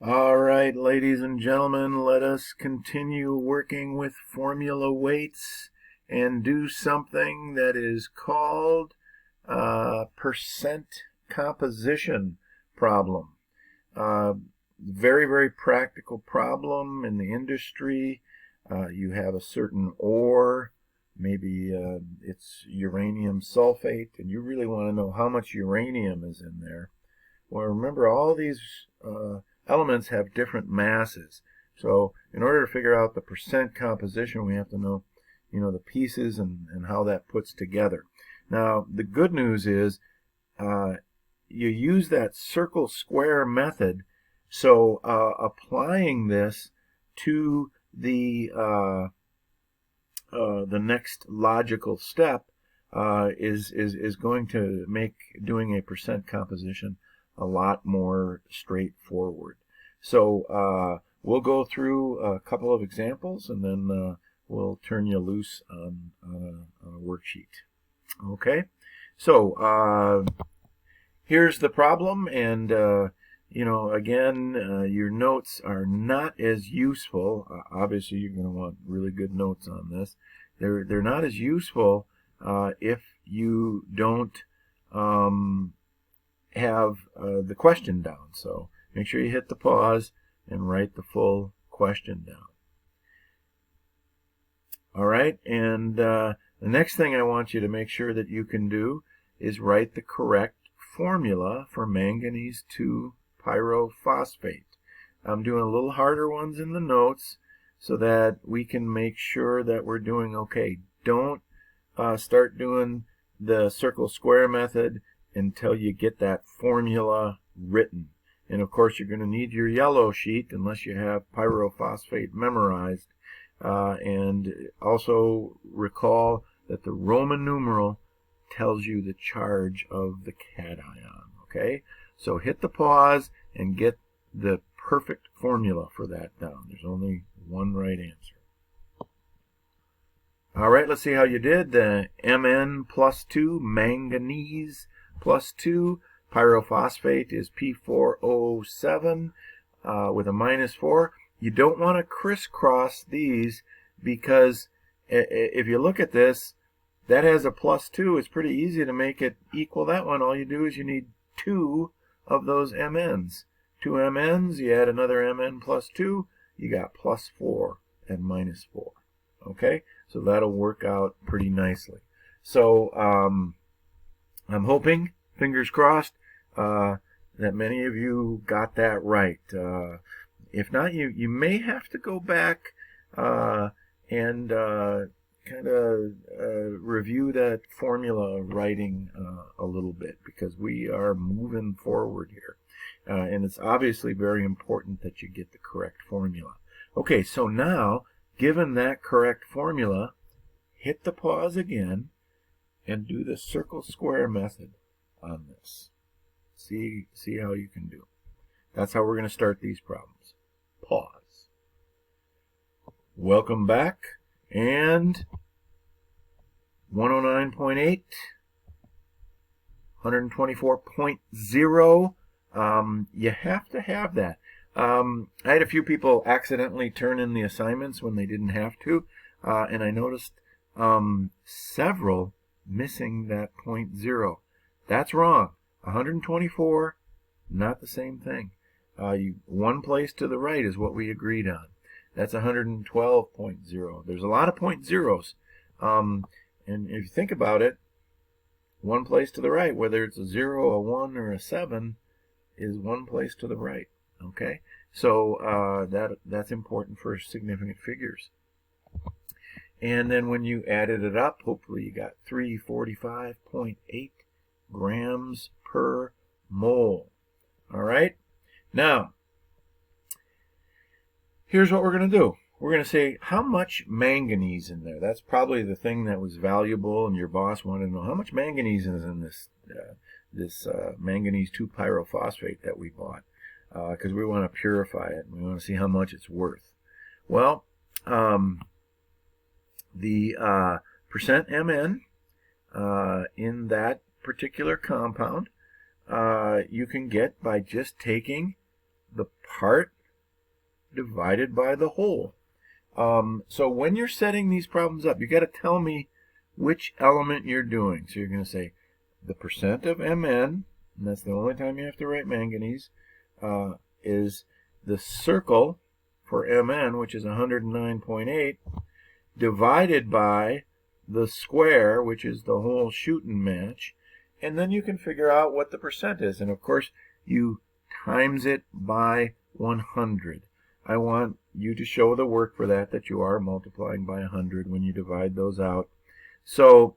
All right, ladies and gentlemen, let us continue working with formula weights and do something that is called percent composition problem. Uh, very practical problem in the industry. You have a certain ore, maybe it's uranium sulfate, and you really want to know how much uranium is in there. Well, remember, all these elements have different masses. So in order to figure out the percent composition, we have to know, the pieces and how that puts together. Now, the good news is you use that circle square method. So applying this to the next logical step is going to make doing a percent composition a lot more straightforward. So we'll go through a couple of examples, and then we'll turn you loose on a worksheet. Okay, so here's the problem, and again, your notes are not as useful. Obviously, you're going to want really good notes on this. They're not as useful if you don't have the question down. So make sure you hit the pause and write the full question down. All right, and the next thing I want you to make sure that you can do is write the correct formula for manganese 2 pyrophosphate. I'm doing a little harder ones in the notes so that we can make sure that we're doing okay. Don't start doing the circle square method until you get that formula written. And of course, you're going to need your yellow sheet unless you have pyrophosphate memorized. And also recall that the Roman numeral tells you the charge of the cation. Okay, so hit the pause and get the perfect formula for that down. There's only one right answer. All right, let's see how you did. The Mn plus 2, manganese plus 2, pyrophosphate is P4O7 with a minus 4. You don't want to crisscross these because if you look at this, that has a plus 2. It's pretty easy to make it equal that one. All you do is you need 2 of those MNs. 2 MNs, you add another MN plus 2, you got plus 4 and minus 4. Okay, so that'll work out pretty nicely. So I'm hoping, fingers crossed, that many of you got that right. If not, you may have to go back and kind of review that formula writing a little bit, because we are moving forward here. And it's obviously very important that you get the correct formula. Okay, so now, given that correct formula, hit the pause again and do the circle square method on this. See how you can do. That's how we're going to start these problems. Pause. Welcome back. And 109.8, 124.0, you have to have that. I had a few people accidentally turn in the assignments when they didn't have to, and I noticed several missing that 0.0. That's wrong. 124, not the same thing. One place to the right is what we agreed on. That's 112.0. There's a lot of 0.0s. And if you think about it, one place to the right, whether it's a 0, a 1, or a 7, is one place to the right. Okay? So that's important for significant figures. And then when you added it up, hopefully you got 345.8 grams per mole. All right? Now, here's what we're going to do. We're going to say how much manganese in there. That's probably the thing that was valuable, and your boss wanted to know how much manganese is in this manganese 2 pyrophosphate that we bought, because we want to purify it and we want to see how much it's worth. Well, the percent Mn in that particular compound you can get by just taking the part divided by the whole. So when you're setting these problems up, you got to tell me which element you're doing. So you're going to say the percent of Mn, and that's the only time you have to write manganese, is the circle for Mn, which is 109.8, divided by the square, which is the whole shooting match, and then you can figure out what the percent is. And of course, you times it by 100. I want you to show the work for that you are multiplying by 100 when you divide those out. So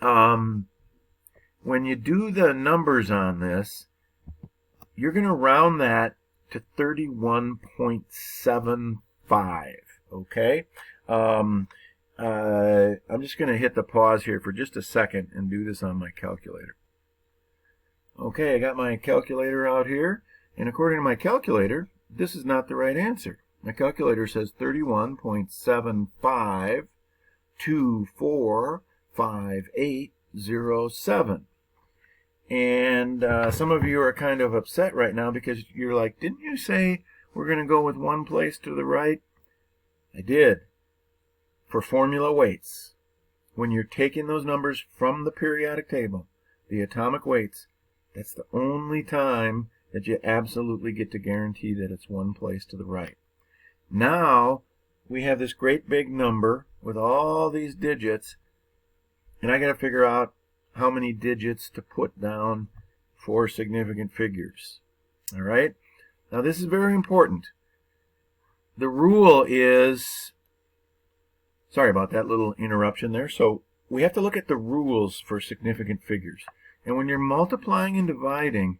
when you do the numbers on this, you're going to round that to 31.75. Okay? I'm just going to hit the pause here for just a second and do this on my calculator. Okay, I got my calculator out here, and according to my calculator, this is not the right answer. My calculator says 31.75245807. And some of you are kind of upset right now because you're like, didn't you say we're going to go with one place to the right? I did. For formula weights, when you're taking those numbers from the periodic table, the atomic weights, that's the only time that you absolutely get to guarantee that it's one place to the right. Now, we have this great big number with all these digits, and I got to figure out how many digits to put down for significant figures. All right? Now, this is very important. The rule is, sorry about that little interruption there. So we have to look at the rules for significant figures. And when you're multiplying and dividing,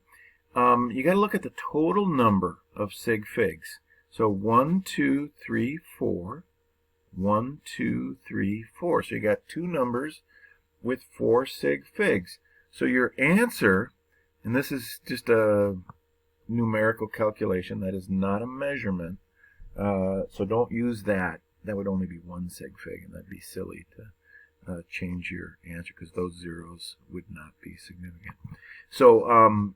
you got to look at the total number of sig figs. So 1, 2, 3, 4. 1, 2, 3, 4. So you got two numbers with 4 sig figs. So your answer, and this is just a numerical calculation, that is not a measurement, so don't use that. That would only be 1 sig fig, and that'd be silly to change your answer because those zeros would not be significant. So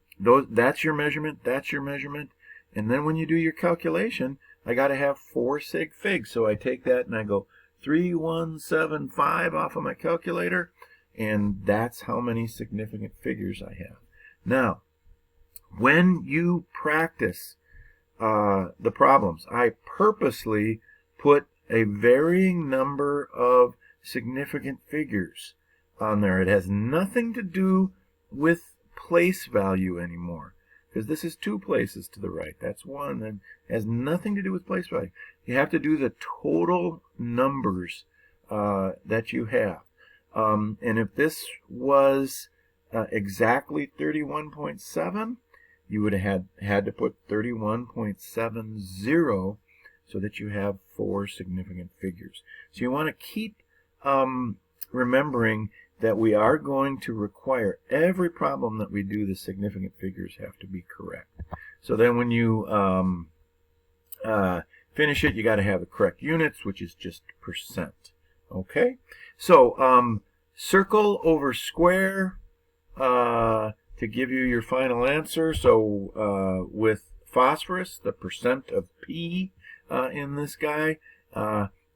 that's your measurement, that's your measurement, and then when you do your calculation, I got to have 4 sig figs. So I take that and I go 3175 off of my calculator, and that's how many significant figures I have. Now, when you practice the problems, I purposely put a varying number of significant figures on there. It has nothing to do with place value anymore, because this is 2 places to the right. That's 1, and it has nothing to do with place value. You have to do the total numbers that you have. And if this was exactly 31.7, you would have had to put 31.70 so that you have 4 significant figures. So you want to keep remembering that we are going to require every problem that we do, the significant figures have to be correct. So then when you finish it, you got to have the correct units, which is just percent. Okay? So circle over square to give you your final answer. So with phosphorus, the percent of P in this guy,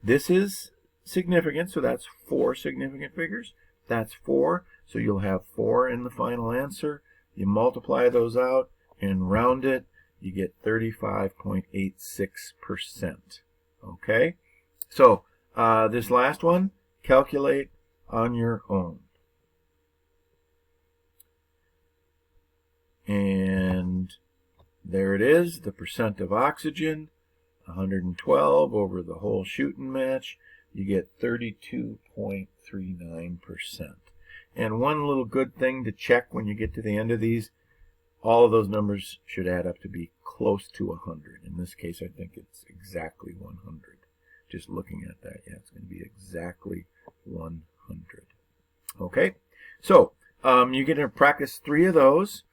this is significant, so that's 4 significant figures. That's 4, so you'll have 4 in the final answer. You multiply those out and round it, you get 35.86%. Okay? So this last one, calculate on your own. And there it is, the percent of oxygen, 112 over the whole shooting match. You get 32.39%. And one little good thing to check when you get to the end of these, all of those numbers should add up to be close to 100. In this case, I think it's exactly 100. Just looking at that, yeah, it's going to be exactly 100. Okay, so you're going to practice 3 of those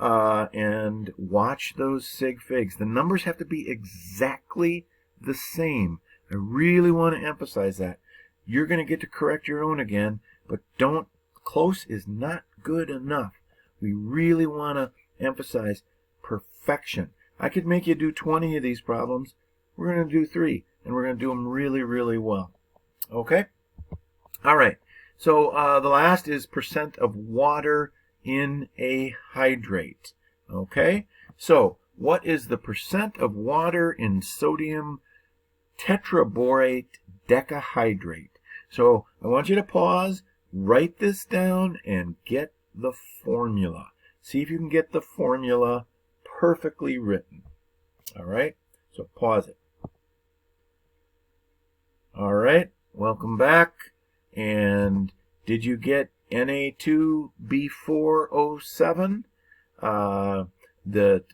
and watch those sig figs. The numbers have to be exactly the same. I really want to emphasize that. You're going to get to correct your own again, but don't, close is not good enough. We really want to emphasize perfection. I could make you do 20 of these problems. We're going to do 3, and we're going to do them really, really well. Okay? All right. So the last is percent of water in a hydrate. Okay? So what is the percent of water in sodium tetraborate decahydrate? So I want you to pause, write this down, and get the formula. See if you can get the formula perfectly written. All right? So pause it. All right. Welcome back. And did you get Na2B4O7? The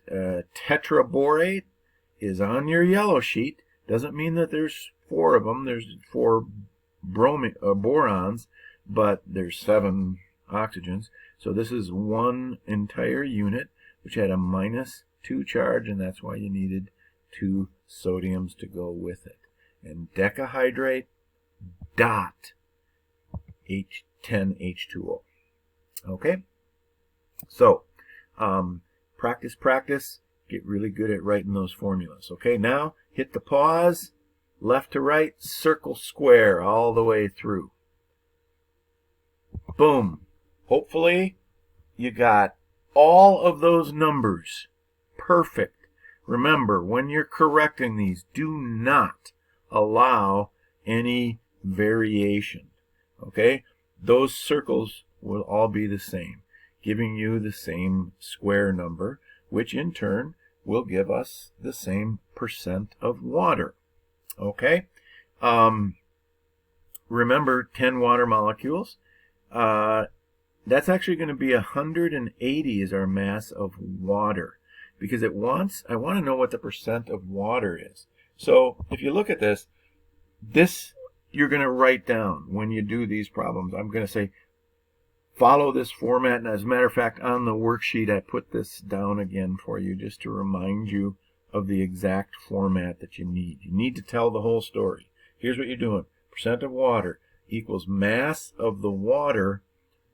tetraborate is on your yellow sheet. Doesn't mean that there's 4 of them. There's 4 borons, but there's 7 oxygens. So this is one entire unit, which had a -2 charge, and that's why you needed 2 sodiums to go with it. And decahydrate dot H10H2O. Okay? So, practice, get really good at writing those formulas. Okay, now hit the pause, left to right, circle square all the way through. Boom. Hopefully you got all of those numbers perfect. Remember, when you're correcting these, do not allow any variation. Okay? Those circles will all be the same, giving you the same square number, which in turn will give us the same percent of water. Okay? Remember 10 water molecules. That's actually going to be 180 is our mass of water, because I want to know what the percent of water is. So if you look at this you're going to write down when you do these problems. I'm going to say follow this format, and as a matter of fact, on the worksheet I put this down again for you just to remind you of the exact format that you need. You need to tell the whole story. Here's what you're doing. Percent of water equals mass of the water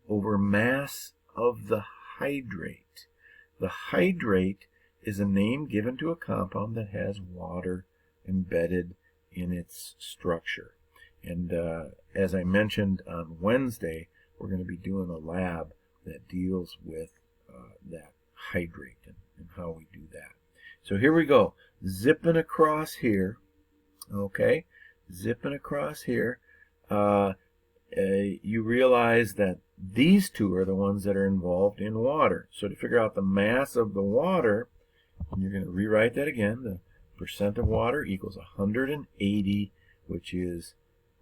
over mass of the hydrate. The hydrate is a name given to a compound that has water embedded in its structure. And as I mentioned on Wednesday, we're going to be doing a lab that deals with that hydrate and how we do that. So here we go. Zipping across here. Okay. Zipping across here. You realize that these two are the ones that are involved in water. So to figure out the mass of the water, you're going to rewrite that again. The percent of water equals 180, which is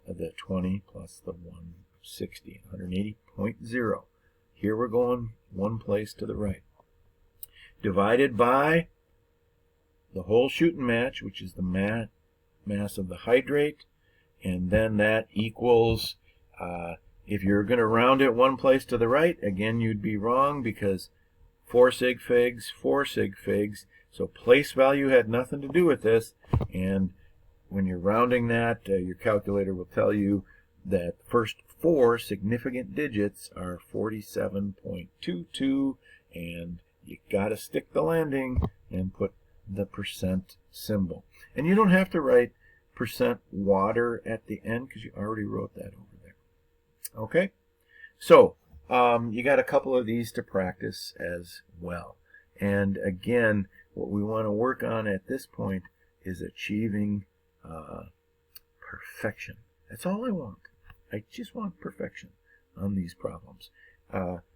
the 20 plus the 160, 180.0. Here we're going one place to the right. Divided by the whole shooting match, which is the mass of the hydrate, and then that equals, if you're going to round it one place to the right, again you'd be wrong because 4 sig figs, 4 sig figs, so place value had nothing to do with this, and when you're rounding that, your calculator will tell you that the first 4 significant digits are 47.22, and you got to stick the landing and put the percent symbol. And you don't have to write percent water at the end because you already wrote that over there. Okay? So, you got a couple of these to practice as well. And again, what we want to work on at this point is achieving perfection. That's all I want. I just want perfection on these problems.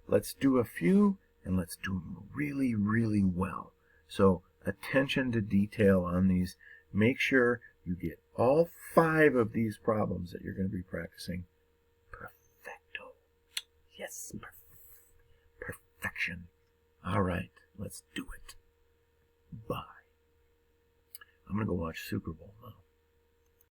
Let's do a few, and let's do them really, really well. So attention to detail on these. Make sure you get all 5 of these problems that you're going to be practicing perfecto. Yes, perfection. All right, let's do it. Bye. I'm going to go watch Super Bowl now.